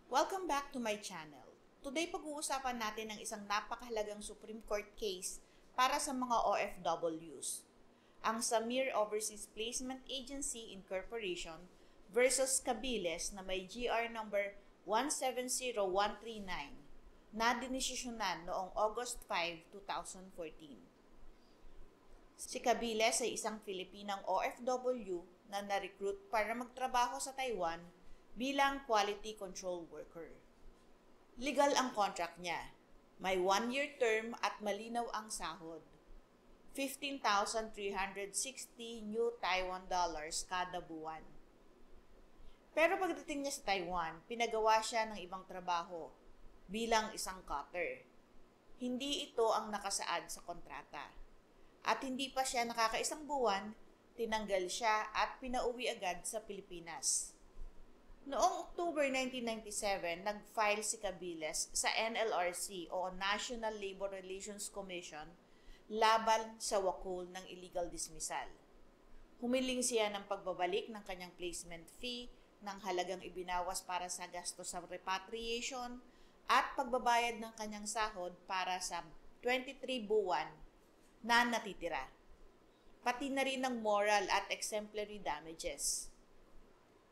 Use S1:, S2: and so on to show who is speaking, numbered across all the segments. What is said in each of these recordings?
S1: Welcome back to my channel. Today pag-uusapan natin ang isang napakahalagang Supreme Court case para sa mga OFWs. Ang Samir Overseas Placement Agency Incorporation versus Cabiles na may GR number 170139 na dinesisyonan noong August 5, 2014. Si Cabiles ay isang Filipinang OFW na na-recruit para magtrabaho sa Taiwan bilang quality control worker. Legal ang contract niya. May 1-year term at malinaw ang sahod. 15,360 New Taiwan dollars kada buwan. Pero pagdating niya sa Taiwan, pinagawa siya ng ibang trabaho bilang isang cutter. Hindi ito ang nakasaad sa kontrata. At hindi pa siya nakakaisang buwan, tinanggal siya at pinauwi agad sa Pilipinas. Noong October 1997, nag-file si Cabiles sa NLRC o National Labor Relations Commission laban sa wakul ng illegal dismissal. Humiling siya ng pagbabalik ng kanyang placement fee ng halagang ibinawas para sa gastos sa repatriation at pagbabayad ng kanyang sahod para sa 23 buwan na natitira, pati na rin ng moral at exemplary damages.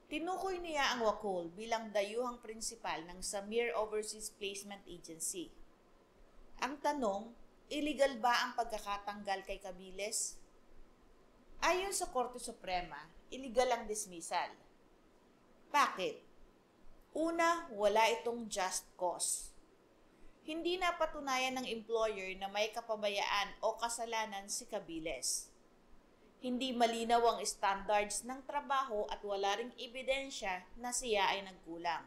S1: Tinukoy niya ang wakul bilang dayuhang prinsipal ng Samir Overseas Placement Agency. Ang tanong, illegal ba ang pagkakatanggal kay Cabiles? Ayon sa Korte Suprema, illegal ang dismissal. Bakit? Una, wala itong just cause. Hindi napatunayan ng employer na may kapabayaan o kasalanan si Cabiles. Hindi malinaw ang standards ng trabaho at wala ring ebidensya na siya ay nagkulang.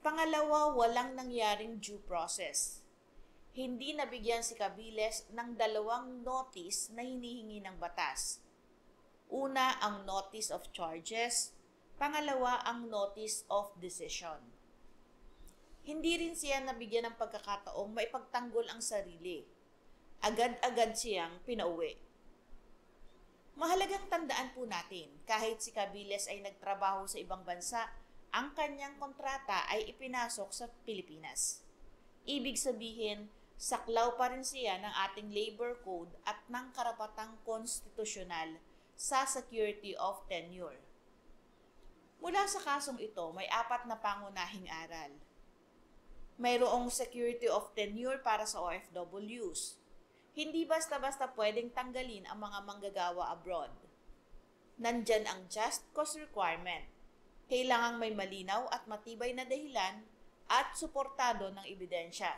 S1: Pangalawa, walang nangyaring due process. Hindi nabigyan si Cabiles ng 2 notice na hinihingi ng batas. Una, ang notice of charges. Pangalawa, ang notice of decision. Hindi rin siya nabigyan ng pagkakataong maipagtanggol ang sarili. Agad-agad siyang pinauwi. Mahalagang tandaan po natin, kahit si Cabiles ay nagtrabaho sa ibang bansa, ang kanyang kontrata ay ipinasok sa Pilipinas. Ibig sabihin, saklaw pa rin siya ng ating labor code at ng karapatang konstitusyonal sa security of tenure. Mula sa kasong ito, may 4 na pangunahing aral. Mayroong security of tenure para sa OFWs. Hindi basta-basta pwedeng tanggalin ang mga manggagawa abroad. Nandyan ang just cause requirement. Kailangang may malinaw at matibay na dahilan at suportado ng ebidensya.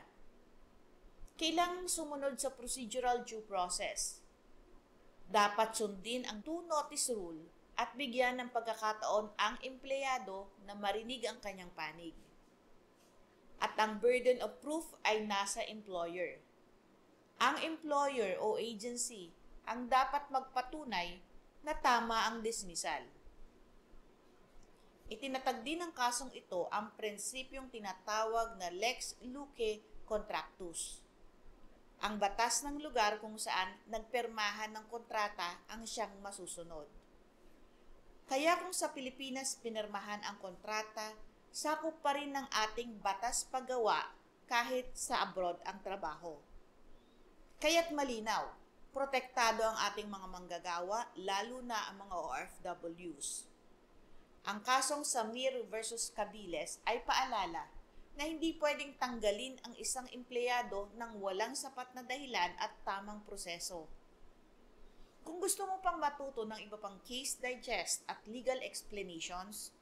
S1: Kailangang sumunod sa procedural due process. Dapat sundin ang 2 notice rule at bigyan ng pagkakataon ang empleyado na marinig ang kanyang panig. At ang burden of proof ay nasa employer. Ang employer o agency ang dapat magpatunay na tama ang dismissal. Itinatag din ng kasong ito ang prinsipyong tinatawag na Lex Luque Contractus. Ang batas ng lugar kung saan nagpermahan ng kontrata ang siyang masusunod. Kaya kung sa Pilipinas pinirmahan ang kontrata, sakop pa rin ng ating batas paggawa kahit sa abroad ang trabaho. Kaya't malinaw, protektado ang ating mga manggagawa, lalo na ang mga OFWs. Ang kasong Samir versus Cabiles ay paalala na hindi pwedeng tanggalin ang isang empleyado ng walang sapat na dahilan at tamang proseso. Kung gusto mo pang matuto ng iba pang case digest at legal explanations,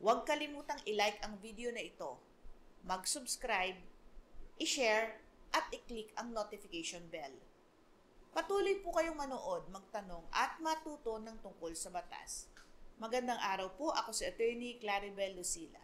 S1: huwag kalimutang i-like ang video na ito, mag-subscribe, i-share, at i-click ang notification bell. Patuloy po kayong manood, magtanong, at matuto ng tungkol sa batas. Magandang araw po, ako si Attorney Claribel Lucila.